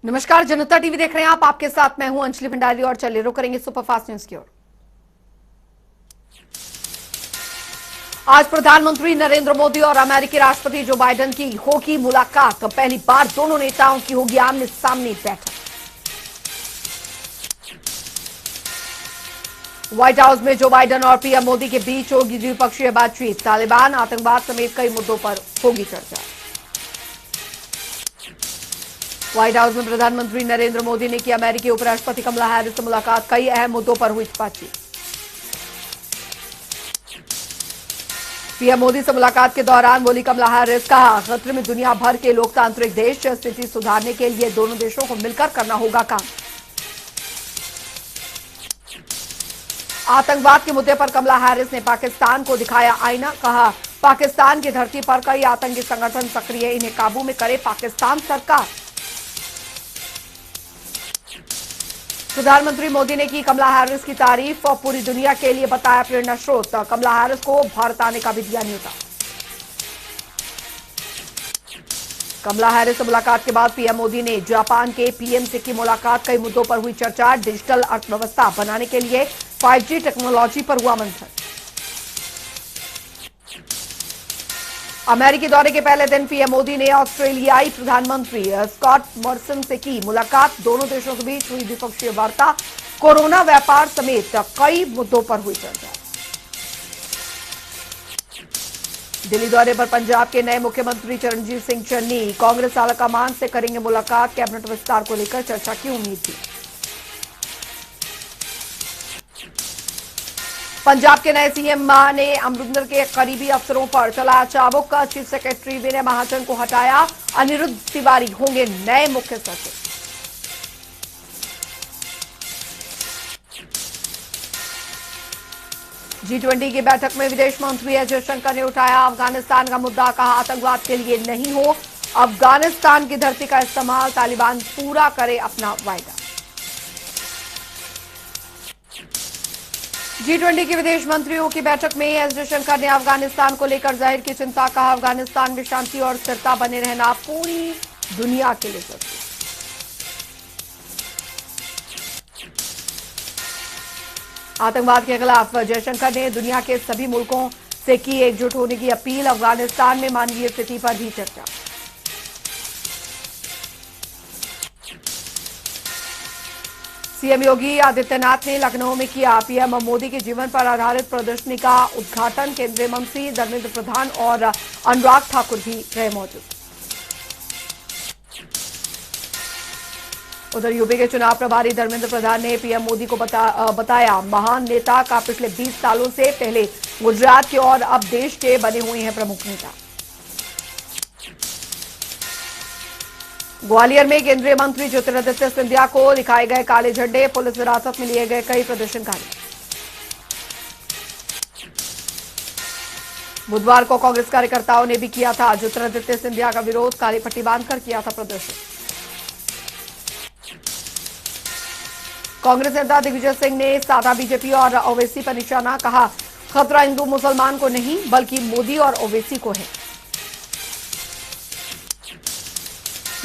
नमस्कार, जनता टीवी देख रहे हैं आप। आपके साथ मैं हूं अंजलि भंडारी और चलिए रुक करेंगे सुपरफास्ट न्यूज की ओर। आज प्रधानमंत्री नरेंद्र मोदी और अमेरिकी राष्ट्रपति जो बाइडेन की होगी मुलाकात। पहली बार दोनों नेताओं की होगी आमने सामने बैठक। व्हाइट हाउस में जो बाइडेन और पीएम मोदी के बीच होगी द्विपक्षीय बातचीत। तालिबान, आतंकवाद समेत कई मुद्दों पर होगी चर्चा। व्हाइट हाउस में प्रधानमंत्री नरेंद्र मोदी ने की अमेरिकी उपराष्ट्रपति कमला हैरिस से मुलाकात। कई अहम मुद्दों पर हुई बातचीत। पीएम मोदी से मुलाकात के दौरान बोली कमला हैरिस, कहा खतरे में दुनिया भर के लोकतांत्रिक देश, स्थिति सुधारने के लिए दोनों देशों को मिलकर करना होगा काम। आतंकवाद के मुद्दे पर कमला हैरिस ने पाकिस्तान को दिखाया आईना। कहा पाकिस्तान की धरती पर कई आतंकी संगठन सक्रिय, इन्हें काबू में करे पाकिस्तान सरकार। प्रधानमंत्री मोदी ने की कमला हैरिस की तारीफ और पूरी दुनिया के लिए बताया प्रेरणा स्रोत। कमला हैरिस को भारत आने का भी दिया न्योता। कमला हैरिस से मुलाकात के बाद पीएम मोदी ने जापान के पीएम से की मुलाकात। कई मुद्दों पर हुई चर्चा। डिजिटल अर्थव्यवस्था बनाने के लिए 5G टेक्नोलॉजी पर हुआ मंथन। अमेरिकी दौरे के पहले दिन पीएम मोदी ने ऑस्ट्रेलियाई प्रधानमंत्री स्कॉट मॉरिसन से की मुलाकात। दोनों देशों के बीच हुई द्विपक्षीय वार्ता। कोरोना, व्यापार समेत कई मुद्दों पर हुई चर्चा। दिल्ली दौरे पर पंजाब के नए मुख्यमंत्री चरणजीत सिंह चन्नी कांग्रेस आलाकमान से करेंगे मुलाकात। कैबिनेट विस्तार को लेकर चर्चा की उम्मीद थी। पंजाब के नए सीएम ने अमरिंदर के करीबी अफसरों पर चलाया चाबुक। का चीफ सेक्रेटरी विनय महाजन को हटाया। अनिरुद्ध तिवारी होंगे नए मुख्य सचिव। G20 की बैठक में विदेश मंत्री एस जयशंकर ने उठाया अफगानिस्तान का मुद्दा। कहा आतंकवाद के लिए नहीं हो अफगानिस्तान की धरती का इस्तेमाल, तालिबान पूरा करे अपना वायदा। G20 की विदेश मंत्रियों की बैठक में एस जयशंकर ने अफगानिस्तान को लेकर जाहिर की चिंता। कहा अफगानिस्तान में शांति और स्थिरता बने रहना पूरी दुनिया के लिए जरूरी। आतंकवाद के खिलाफ जयशंकर ने दुनिया के सभी मुल्कों से की एकजुट होने की अपील। अफगानिस्तान में मानवीय स्थिति पर भी चर्चा। सीएम योगी आदित्यनाथ ने लखनऊ में किया पीएम मोदी के जीवन पर आधारित प्रदर्शनी का उद्घाटन। केंद्रीय मंत्री धर्मेंद्र प्रधान और अनुराग ठाकुर भी रहे मौजूद। उधर यूपी के चुनाव प्रभारी धर्मेंद्र प्रधान ने पीएम मोदी को बताया महान नेता। का पिछले 20 सालों से पहले गुजरात के और अब देश के बने हुए हैं प्रमुख नेता। ग्वालियर में केंद्रीय मंत्री ज्योतिरादित्य सिंधिया को दिखाए गए काले झंडे। पुलिस हिरासत में लिए गए कई प्रदर्शनकारी। बुधवार को कांग्रेस कार्यकर्ताओं ने भी किया था ज्योतिरादित्य सिंधिया का विरोध। काली पट्टी बांधकर किया था प्रदर्शन। कांग्रेस नेता दिग्विजय सिंह ने साधा बीजेपी और ओवैसी पर निशाना। कहा खतरा हिंदू मुसलमान को नहीं बल्कि मोदी और ओवैसी को है।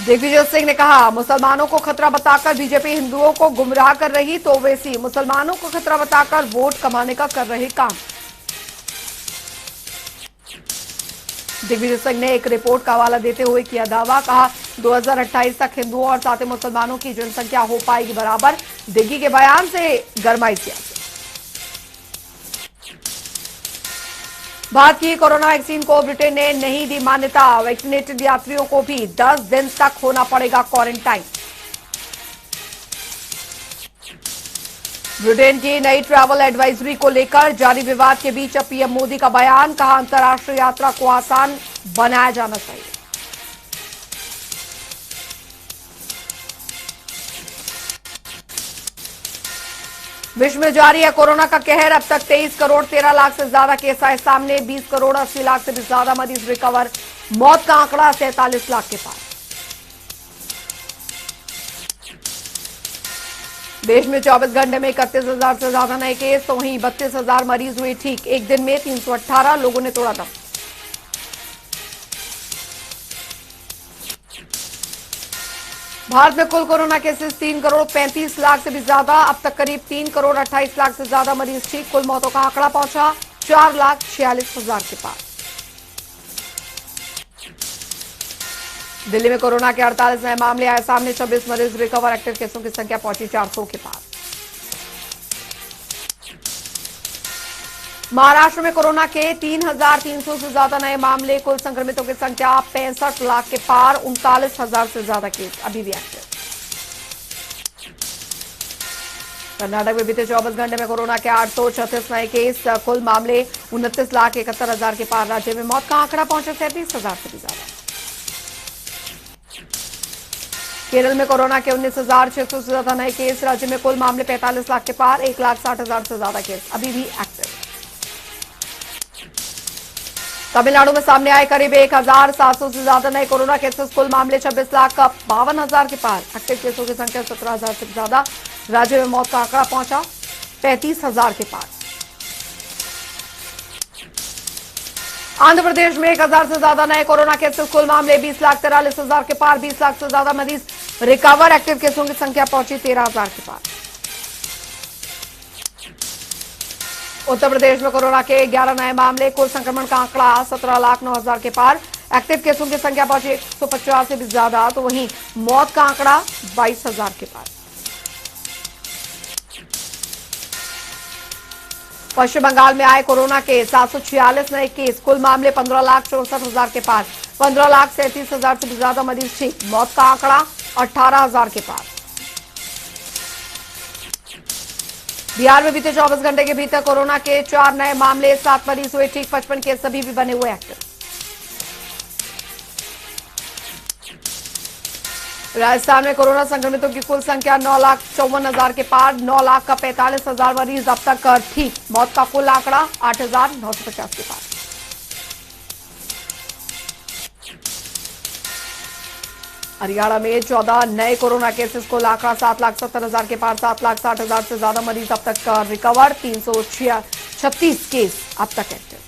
दिग्विजय सिंह ने कहा मुसलमानों को खतरा बताकर बीजेपी हिंदुओं को गुमराह कर रही तो ओवैसी मुसलमानों को खतरा बताकर वोट कमाने का कर रहे काम। दिग्विजय सिंह ने एक रिपोर्ट का हवाला देते हुए किया दावा। कहा 2028 तक हिंदुओं और साथ ही मुसलमानों की जनसंख्या हो पाएगी बराबर। दिग्गी के बयान से गरमाई सियासत। भारत की कोरोना वैक्सीन को ब्रिटेन ने नहीं दी मान्यता। वैक्सीनेटेड यात्रियों को भी 10 दिन तक होना पड़ेगा क्वारंटाइन। ब्रिटेन की नई ट्रैवल एडवाइजरी को लेकर जारी विवाद के बीच अब पीएम मोदी का बयान। कहा अंतर्राष्ट्रीय यात्रा को आसान बनाया जाना चाहिए। विश्व में जारी है कोरोना का कहर। अब तक 23 करोड़ 13 लाख से ज्यादा केस आए सामने। 20 करोड़ 80 लाख से भी ज्यादा मरीज रिकवर। मौत का आंकड़ा 43 लाख के पार। देश में 24 घंटे में 31,000 से ज्यादा नए केस, तो वहीं 32,000 मरीज हुए ठीक। एक दिन में 318 लोगों ने तोड़ा दम। भारत में कुल कोरोना केसेस 3 करोड़ 35 लाख से भी ज्यादा। अब तक करीब 3 करोड़ 28 लाख से ज्यादा मरीज ठीक। कुल मौतों का आंकड़ा पहुंचा 4,46,000 के पार। दिल्ली में कोरोना के 48 नए मामले आए सामने। 26 मरीज रिकवर। एक्टिव केसों की संख्या पहुंची 400 के पार। महाराष्ट्र में कोरोना के 3,300 से ज्यादा नए मामले। कुल संक्रमितों की संख्या 65 लाख के पार। 39,000 से ज्यादा केस अभी भी एक्टिव। कर्नाटक में बीते 24 घंटे में कोरोना के 836 नए केस। कुल मामले 29,71,000 के पार। राज्य में मौत का आंकड़ा पहुंचा 37,000 से भी ज्यादा। केरल में कोरोना के 19,600 से ज्यादा नए केस। राज्य में कुल मामले 45 लाख के पार। 1,60,000 से ज्यादा केस अभी भी एक्टिव। तमिलनाडु में सामने आए करीब 1,700 से ज्यादा नए कोरोना केसेस। कुल मामले 26,52,000 के पार। एक्टिव केसों की संख्या 17,000 से ज्यादा। राज्य में मौत का आंकड़ा पहुंचा 35,000 के पार। आंध्र प्रदेश में 1,000 से ज्यादा नए कोरोना केसेस। कुल मामले 20,43,000 के पार। 20 लाख से ज्यादा मरीज रिकवर। एक्टिव केसों की संख्या पहुंची 13,000 के पार। उत्तर प्रदेश में कोरोना के 11 नए मामले। कुल संक्रमण का आंकड़ा 17,09,000 के पार। एक्टिव केसों की संख्या पहुंची 150 से भी ज्यादा। तो वहीं मौत का आंकड़ा 22,000 के पार। पश्चिम बंगाल में आए कोरोना के 746 नए केस। कुल मामले 15,64,000 के पार। 15,37,000 से भी ज्यादा मरीज ठीक। मौत का आंकड़ा 18,000 के पार। बिहार में बीते 24 घंटे के भीतर कोरोना के 4 नए मामले। 7 मरीज हुए ठीक। 55 केस सभी भी बने हुए एक्टिव। राजस्थान में कोरोना संक्रमितों की कुल संख्या 9,54,000 के पार। 9 लाख का 45,000 मरीज अब तक ठीक। मौत का कुल आंकड़ा 8,950 के पार। हरियाणा में 14 नए कोरोना केसेस। कुल आंकड़ा 7,70,000 के पार। 7,60,000 से ज्यादा मरीज अब तक रिकवर। 336 केस अब तक एक्टिव।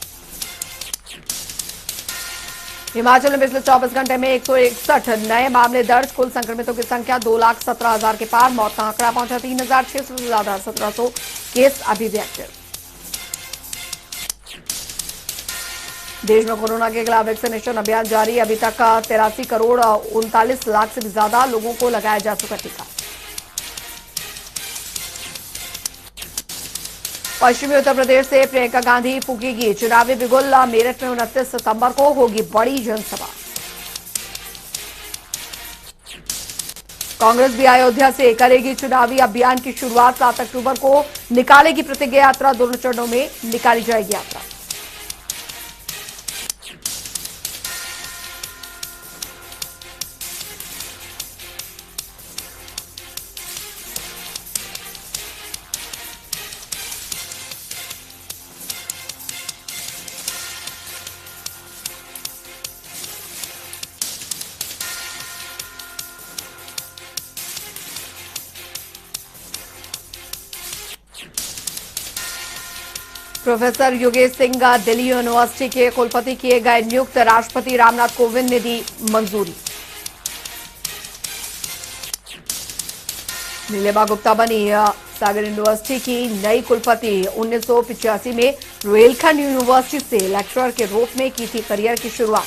हिमाचल में पिछले 24 घंटे में 161 नए मामले दर्ज। कुल संक्रमितों की संख्या 2,17,000 के पार। मौत का आंकड़ा पहुंचा 3,600 से ज्यादा। 1,700 केस अभी भी एक्टिव। देश में कोरोना के खिलाफ वैक्सीनेशन अभियान जारी। अभी तक 83 करोड़ 39 लाख से भी ज्यादा लोगों को लगाया जा चुका टीका। पश्चिमी उत्तर प्रदेश से प्रियंका गांधी फूकेगी चुनावी बिगुल। मेरठ में 29 सितंबर को होगी बड़ी जनसभा। कांग्रेस भी अयोध्या से करेगी चुनावी अभियान की शुरुआत। 7 अक्टूबर को निकालेगी प्रतिज्ञा यात्रा। दोनों चरणों में निकाली जाएगी यात्रा। प्रोफेसर योगेश सिंह दिल्ली यूनिवर्सिटी के कुलपति किए गए नियुक्त। राष्ट्रपति रामनाथ कोविंद ने दी मंजूरी। नीलिमा गुप्ता बनी सागर यूनिवर्सिटी की नई कुलपति। 1985 में रोहिलखंड यूनिवर्सिटी से लेक्चरर के रूप में की थी करियर की शुरुआत।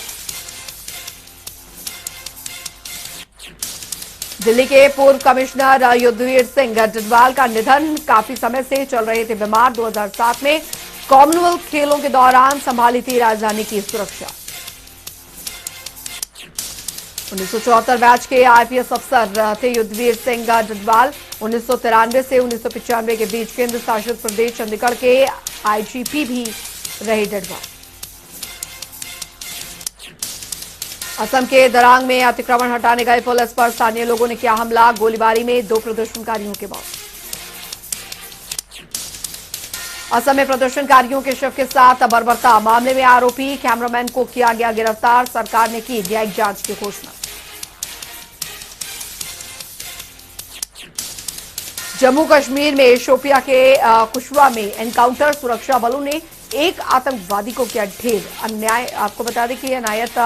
दिल्ली के पूर्व कमिश्नर युद्धवीर सिंह डडवाल का निधन। काफी समय से चल रहे थे बीमार। 2007 में कॉमनवेल्थ खेलों के दौरान संभाली थी राजधानी की सुरक्षा। 1974 बैच के आईपीएस अफसर थे युद्धवीर सिंह डडवाल। 1993 से 1995 के बीच केंद्र शासित प्रदेश चंडीगढ़ के आईजीपी भी रहे डडवाल। असम के दरांग में अतिक्रमण हटाने गए पुलिस पर स्थानीय लोगों ने किया हमला। गोलीबारी में 2 प्रदर्शनकारियों की मौत। असम में प्रदर्शनकारियों के शव के साथ बर्बरता। मामले में आरोपी कैमरामैन को किया गया गिरफ्तार। सरकार ने की न्यायिक जांच की घोषणा। जम्मू कश्मीर में शोपिया के कुशवा में एनकाउंटर। सुरक्षा बलों ने एक आतंकवादी को किया ढेर। अन्याय आपको बता दें कि अनायत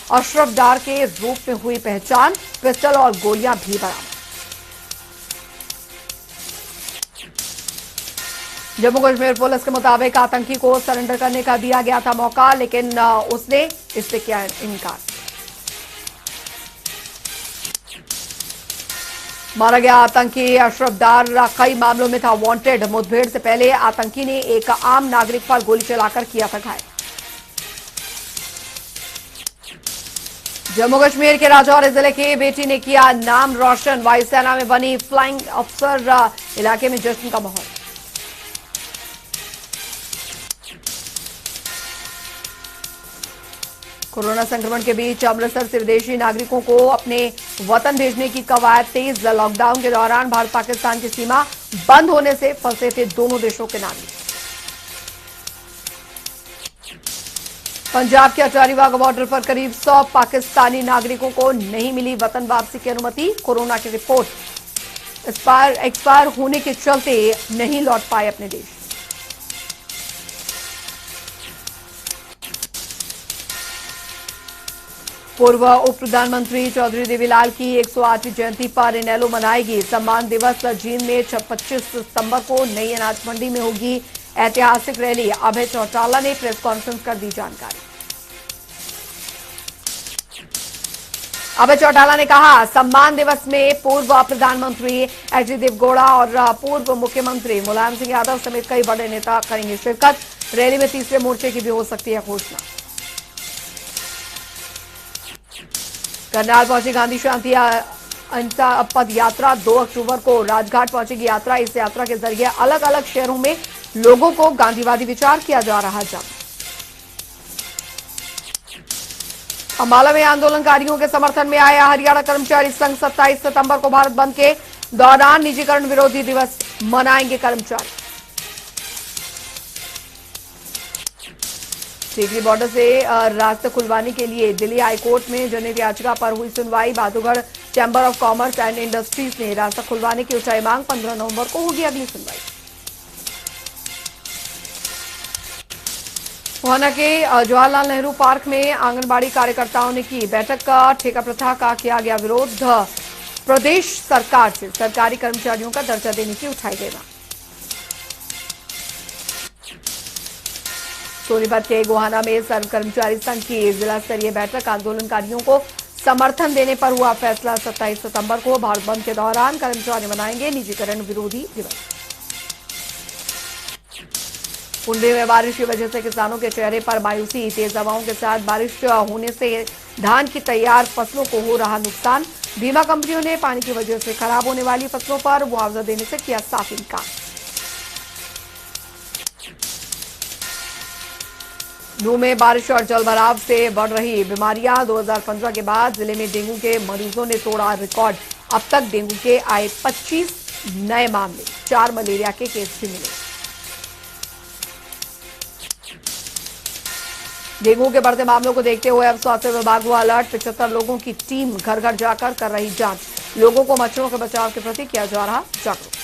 अशरफ डार के रूप में हुई पहचान, पिस्टल और गोलियां भी बरामद। जम्मू कश्मीर पुलिस के मुताबिक आतंकी को सरेंडर करने का दिया गया था मौका, लेकिन उसने इससे किया इनकार। मारा गया आतंकी अशरफ डार कई मामलों में था वांटेड। मुठभेड़ से पहले आतंकी ने एक आम नागरिक पर गोली चलाकर किया था घायल। जम्मू कश्मीर के राजौरी जिले की बेटी ने किया नाम रोशन, वायुसेना में बनी फ्लाइंग अफसर। इलाके में जश्न का माहौल। कोरोना संक्रमण के बीच अमृतसर से विदेशी नागरिकों को अपने वतन भेजने की कवायद तेज। लॉकडाउन के दौरान भारत पाकिस्तान की सीमा बंद होने से फंसे थे दोनों देशों के नागरिक। पंजाब के अटारीवाग बॉर्डर पर करीब 100 पाकिस्तानी नागरिकों को नहीं मिली वतन वापसी की अनुमति। कोरोना की रिपोर्ट एक्सपायर होने के चलते नहीं लौट पाए अपने देश। पूर्व उप प्रधानमंत्री चौधरी देवीलाल की 108वीं जयंती पर इनेलो मनाएगी सम्मान दिवस। जींद में 25 सितंबर को नई अनाज मंडी में होगी ऐतिहासिक रैली। अभय चौटाला ने प्रेस कॉन्फ्रेंस कर दी जानकारी। अभय चौटाला ने कहा, सम्मान दिवस में पूर्व प्रधानमंत्री एच डी देवगौड़ा और पूर्व मुख्यमंत्री मुलायम सिंह यादव समेत कई बड़े नेता करेंगे शिरकत। रैली में तीसरे मोर्चे की भी हो सकती है घोषणा। करनाल पहुंची गांधी शांति अहिंसा पद यात्रा। 2 अक्टूबर को राजघाट पहुंचेगी यात्रा। इस यात्रा के जरिए अलग अलग शहरों में लोगों को गांधीवादी विचार किया जा रहा है। अंबाला में आंदोलनकारियों के समर्थन में आया हरियाणा कर्मचारी संघ। 27 सितंबर को भारत बंद के दौरान निजीकरण विरोधी दिवस मनाएंगे कर्मचारी। टीकरी बॉर्डर से रास्ते खुलवाने के लिए दिल्ली हाईकोर्ट में जनहित याचिका पर हुई सुनवाई। Bahadurgarh chamber of commerce and industries ने रास्ता खुलवाने की उठाई मांग। 15 नवंबर को होगी अगली सुनवाई। मोहना के जवाहरलाल नेहरू पार्क में आंगनबाड़ी कार्यकर्ताओं ने की बैठक। का ठेका प्रथा का किया गया विरोध। प्रदेश सरकार से सरकारी कर्मचारियों का दर्जा देने की उठाई गई मांग। सोनीपत के गोहाना में सर्व कर्मचारी संघ की जिला स्तरीय बैठक। आंदोलनकारियों को समर्थन देने पर हुआ फैसला। 27 सितंबर को भारत बंद के दौरान कर्मचारी मनाएंगे निजीकरण विरोधी दिवस। कुंडली में बारिश की वजह से किसानों के चेहरे पर मायूसी। तेज हवाओं के साथ बारिश होने से धान की तैयार फसलों को हो रहा नुकसान। बीमा कंपनियों ने पानी की वजह से खराब होने वाली फसलों पर मुआवजा देने से किया साफ इनकार। नूह में बारिश और जलभराव से बढ़ रही बीमारियां। 2015 के बाद जिले में डेंगू के मरीजों ने तोड़ा रिकॉर्ड। अब तक डेंगू के आए 25 नए मामले। 4 मलेरिया के केस भी मिले। डेंगू के बढ़ते मामलों को देखते हुए अब स्वास्थ्य विभाग हुआ अलर्ट। 75 लोगों की टीम घर घर जाकर कर रही जांच। लोगों को मच्छरों के बचाव के प्रति किया जा रहा जागरूक।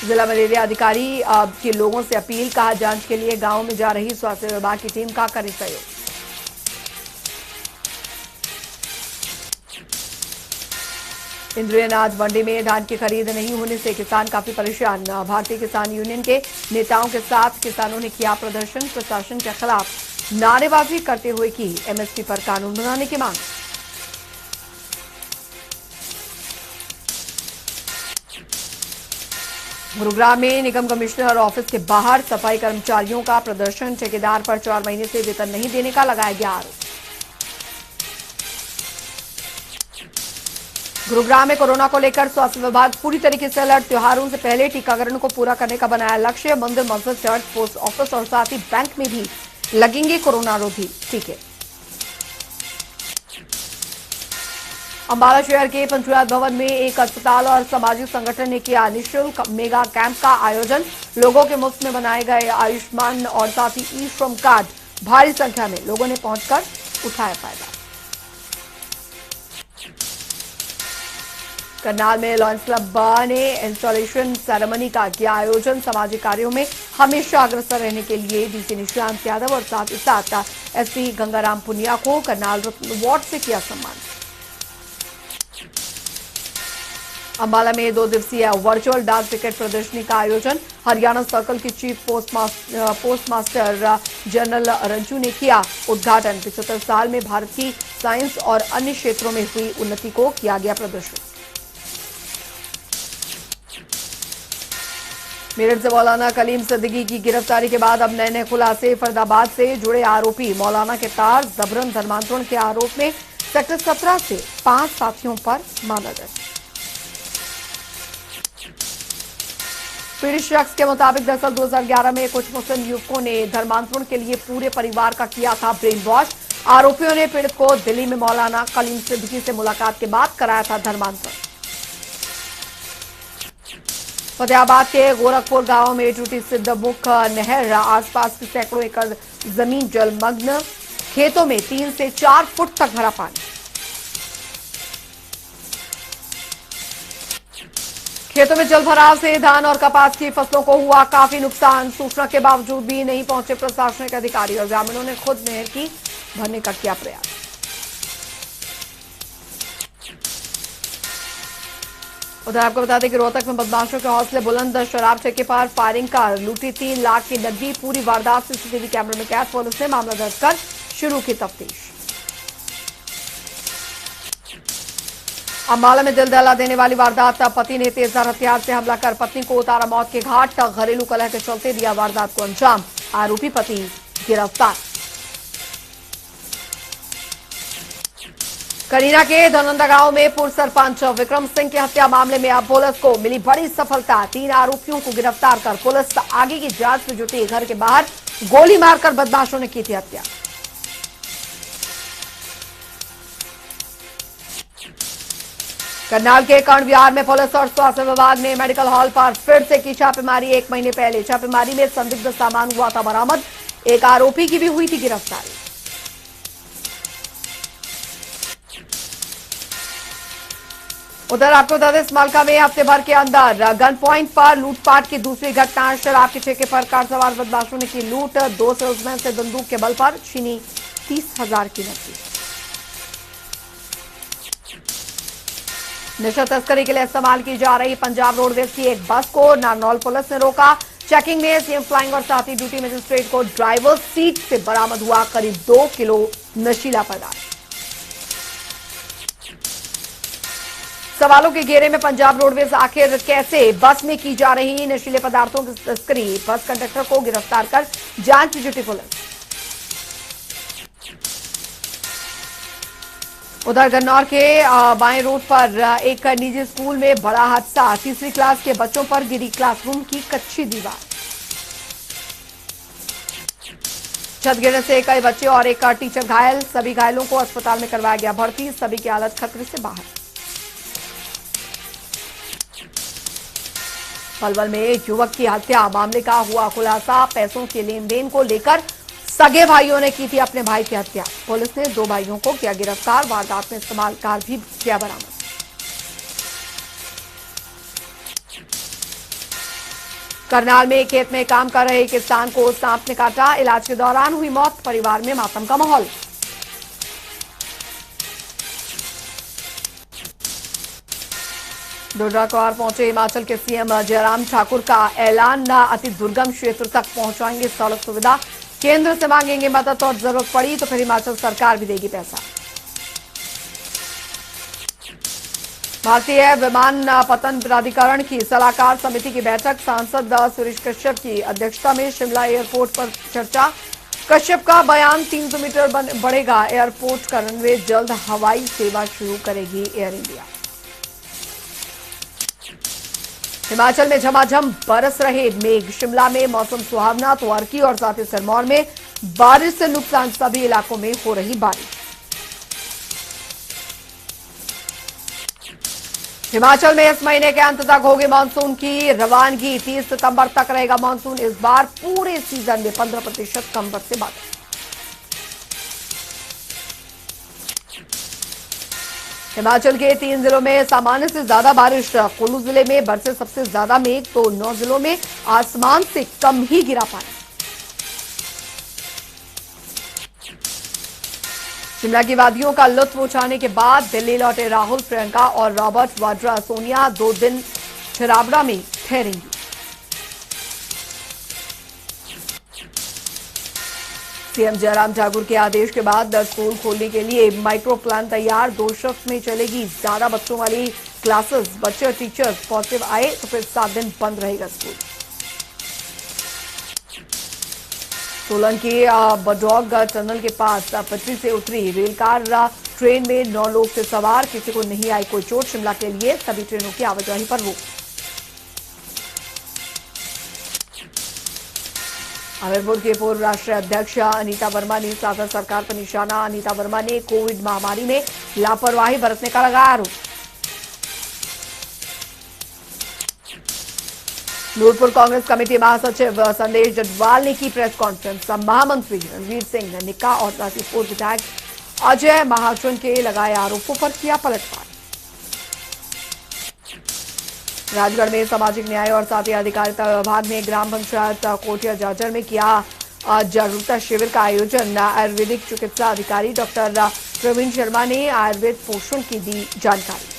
जिला मलेरिया अधिकारी के लोगों से अपील। कहा, जांच के लिए गांव में जा रही स्वास्थ्य विभाग की टीम का करे सहयोग। इंद्रनाथ मंडी में धान की खरीद नहीं होने से किसान काफी परेशान। भारतीय किसान यूनियन के नेताओं के साथ किसानों ने किया प्रदर्शन। प्रशासन के खिलाफ नारेबाजी करते हुए की एमएसपी पर कानून बनाने की मांग। गुरुग्राम में निगम कमिश्नर ऑफिस के बाहर सफाई कर्मचारियों का प्रदर्शन। ठेकेदार पर 4 महीने से वेतन नहीं देने का लगाया गया आरोप। गुरुग्राम में कोरोना को लेकर स्वास्थ्य विभाग पूरी तरीके से अलर्ट। त्योहारों से पहले टीकाकरण को पूरा करने का बनाया लक्ष्य। मंदिर, मस्जिद, चर्च, पोस्ट ऑफिस और साथ ही बैंक में भी लगेंगे कोरोना रोधी टीके। अंबाला शहर के पंचायत भवन में एक अस्पताल और सामाजिक संगठन ने किया निःशुल्क मेगा कैंप का आयोजन। लोगों के मुफ्त में बनाए गए आयुष्मान और साथ ही ई श्रम कार्ड भारी संख्या में लोगों ने पहुंचकर उठाया फायदा। करनाल में लॉयंस क्लब ने इंस्टॉलेशन सेरेमनी का किया आयोजन। सामाजिक कार्यों में हमेशा अग्रसर रहने के लिए डीसी निशांत यादव और साथ ही साथ एसपी गंगाराम पुनिया को करनाल रत्न अवार्ड से किया सम्मान। अंबाला में 2 दिवसीय वर्चुअल डाक टिकट प्रदर्शनी का आयोजन। हरियाणा सर्कल की चीफ पोस्टमास्टर जनरल रंजू ने किया उद्घाटन। 75 साल में भारत की साइंस और अन्य क्षेत्रों में हुई उन्नति को किया गया प्रदर्शन। मेरठ से मौलाना कलीम सिद्दीकी की गिरफ्तारी के बाद अब नए खुलासे। फरीदाबाद से जुड़े आरोपी मौलाना के तार जबरन धर्मांतरण के आरोप में सेक्टर 17 से 5 साथियों पर मामला दर्ज। पीड़ित शख्स के मुताबिक दरअसल 2011 में कुछ मुस्लिम युवकों ने धर्मांतरण के लिए पूरे परिवार का किया था ब्रेन वॉश। आरोपियों ने पीड़ित को दिल्ली में मौलाना कलीम सिद्दीकी से मुलाकात के बाद कराया था धर्मांतरण। फतेहाबाद के गोरखपुर गांव में टूटी सिद्धमुख नहर। आसपास की सैकड़ों एकड़ जमीन जलमग्न। खेतों में 3 से 4 फुट तक भरा पानी। खेतों में जलभराव से धान और कपास की फसलों को हुआ काफी नुकसान। सूचना के बावजूद भी नहीं पहुंचे प्रशासनिक अधिकारी और ग्रामीणों ने खुद नहर की भरने का किया प्रयास। उधर आपको बता दें कि रोहतक में बदमाशों के हौसले बुलंद। शराब ठेके पर फायरिंग कर लूटी 3 लाख की नकदी। पूरी वारदात सीसीटीवी कैमरे में कैद। पुलिस ने मामला दर्ज कर शुरू की तफ्तीश। अंबाला में दिल दहला देने वाली वारदात। पति ने तेजधार हथियार से हमला कर पत्नी को उतारा मौत के घाट। घरेलू कलह के चलते दिया वारदात को अंजाम। आरोपी पति गिरफ्तार। करीना के धनंदा गांव में पूर्व सरपंच विक्रम सिंह की हत्या मामले में अब पुलिस को मिली बड़ी सफलता। 3 आरोपियों को गिरफ्तार कर पुलिस आगे की जांच में जुटी। घर के बाहर गोली मारकर बदमाशों ने की थी हत्या। करनाल के कर्ण विहार में पुलिस और स्वास्थ्य विभाग ने मेडिकल हॉल पर फिर से की छापेमारी। 1 महीने पहले छापेमारी में संदिग्ध सामान हुआ था बरामद। एक आरोपी की भी हुई थी गिरफ्तारी। उधर आपको बता दें मालका में हफ्ते भर के अंदर गन पॉइंट पर लूटपाट की दूसरी घटना। शराब के ठेके पर कार सवार बदमाशों ने की लूट। 2 सेल्समैन से बंदूक के बल पर छीनी 30,000 की नकदी। नशा तस्करी के लिए इस्तेमाल की जा रही पंजाब रोडवेज की एक बस को नारनौल पुलिस ने रोका। चेकिंग में सीएम फ्लाइंग और साथी ड्यूटी मजिस्ट्रेट को ड्राइवर सीट से बरामद हुआ करीब 2 किलो नशीला पदार्थ। सवालों के घेरे में पंजाब रोडवेज आखिर कैसे बस में की जा रही नशीले पदार्थों की तस्करी। बस कंडक्टर को गिरफ्तार कर जांच में जुटी पुलिस। उधर गन्नौर के बाएं रोड पर एक निजी स्कूल में बड़ा हादसा। 3री क्लास के बच्चों पर गिरी क्लासरूम की कच्ची दीवार। छत गिरने से कई बच्चे और एक टीचर घायल। सभी घायलों को अस्पताल में करवाया गया भर्ती। सभी की हालत खतरे से बाहर। पलवल में एक युवक की हत्या मामले का हुआ खुलासा। पैसों के लेन देन को लेकर सगे भाइयों ने की थी अपने भाई की हत्या। पुलिस ने 2 भाइयों को किया गिरफ्तार। वारदात में इस्तेमाल कार भी किया बरामद। करनाल में खेत में काम कर रहे किसान को सांप ने काटा। इलाज के दौरान हुई मौत। परिवार में मातम का माहौल। डोडराक्वार पहुंचे हिमाचल के सीएम जयराम ठाकुर का ऐलान। अति दुर्गम क्षेत्र तक पहुंचाएंगे सड़क सुविधा। केंद्र से मांगेंगे मदद और जरूरत पड़ी तो फिर हिमाचल सरकार भी देगी पैसा। भारतीय विमानपत्तन प्राधिकरण की सलाहकार समिति की बैठक। सांसद सुरेश कश्यप की अध्यक्षता में शिमला एयरपोर्ट पर चर्चा। कश्यप का बयान 300 मीटर बढ़ेगा एयरपोर्ट का रनवे। जल्द हवाई सेवा शुरू करेगी एयर इंडिया। हिमाचल में झमाझम बरस रहे मेघ। शिमला में मौसम सुहावना तो अर्की और साथ ही सिरमौर में बारिश से नुकसान। सभी इलाकों में हो रही बारिश। हिमाचल में इस महीने के अंत तक होगी मानसून की रवानगी। 30 सितंबर तक रहेगा मानसून। इस बार पूरे सीजन में 15% कम बरसे बादल। हिमाचल के 3 जिलों में सामान्य से ज्यादा बारिश। कुल्लू जिले में बरसे सबसे ज्यादा मेघ तो 9 जिलों में आसमान से कम ही गिरा पानी। शिमला की वादियों का लुत्फ उठाने के बाद दिल्ली लौटे राहुल, प्रियंका और रॉबर्ट वाड्रा। सोनिया 2 दिन छराबड़ा में ठहरेंगी। सीएम जयराम ठाकुर के आदेश के बाद स्कूल खोलने के लिए माइक्रो प्लान तैयार। 2 शिफ्ट में चलेगी ज्यादा बच्चों वाली क्लासेस। बच्चे और टीचर्स पॉजिटिव आए तो फिर 7 दिन बंद रहेगा स्कूल। सोलन के बडौग टनल के पास पटरी से उतरी रेलकार। ट्रेन में 9 लोग थे सवार, किसी को नहीं आई कोई चोट। शिमला के लिए सभी ट्रेनों की आवाजाही पर रोक। हमीरपुर के पूर्व राष्ट्रीय अध्यक्ष अनीता वर्मा ने साधा सरकार पर निशाना। अनीता वर्मा ने कोविड महामारी में लापरवाही बरतने का लगाया आरोप। नूरपुर कांग्रेस कमेटी महासचिव संदेश जटवाल ने की प्रेस कॉन्फ्रेंस। महामंत्री रणवीर सिंह निक्का और राजीपुर विधायक अजय महाजन के लगाए आरोपों पर किया पलटवार। राजगढ़ में सामाजिक न्याय और साथ ही अधिकारिता विभाग ने ग्राम पंचायत कोटिया जाजर में किया जागरूकता शिविर का आयोजन। आयुर्वेदिक चिकित्सा अधिकारी डॉक्टर प्रवीण शर्मा ने आयुर्वेद पोषण की दी जानकारी।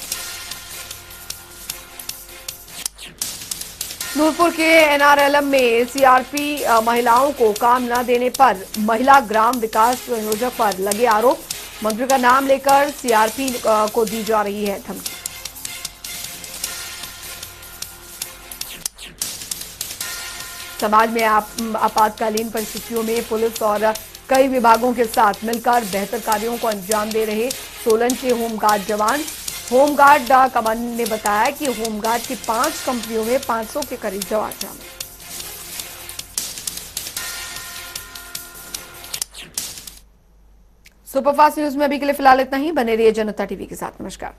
नूरपुर के एनआरएलएम में सीआरपी महिलाओं को काम न देने पर महिला ग्राम विकास संयोजक पर लगे आरोप। मंत्री का नाम लेकर सीआरपी को दी जा रही है धमकी। समाज में आपातकालीन परिस्थितियों में पुलिस और कई विभागों के साथ मिलकर बेहतर कार्यों को अंजाम दे रहे सोलन के होमगार्ड जवान। होमगार्ड कमांडेंट ने बताया कि होमगार्ड की 5 कंपनियों में 500 के करीब जवान शामिल। सुपरफास्ट न्यूज में अभी के लिए फिलहाल इतना ही। बने रहिए जनता टीवी के साथ। नमस्कार।